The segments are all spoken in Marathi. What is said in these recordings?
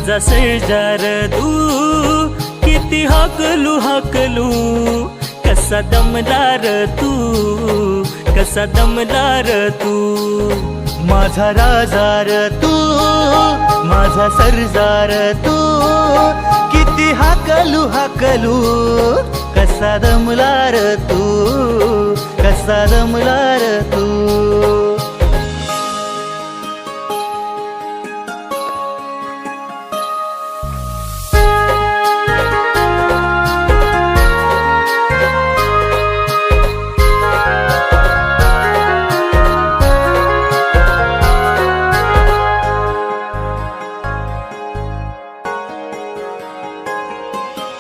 माझा सर्जार तू किती हाकलू हाकलू कसा दमदार तू कसा दमदार तू माझा राजार तू माझा सर्जार तू किती हाकलू हाकलू कसा दमलार तू कसा दमलार तू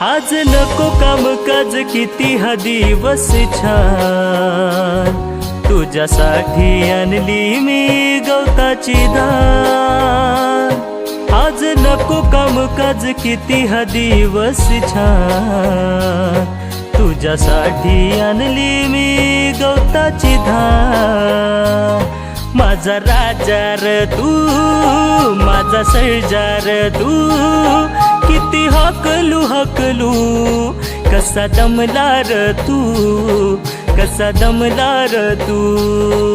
आज नको कामकाज किती हा दिवस छान तुझ्यासाठी आणली मी गवताची धार आज नको कामकाज किती हा दिवस छान तुझ्यासाठी आणली मी गवताची धार माझा राजार तू माझा सर्जार तू किती हाकलू हाकलू कसा दमलार तू कसा दमलार तू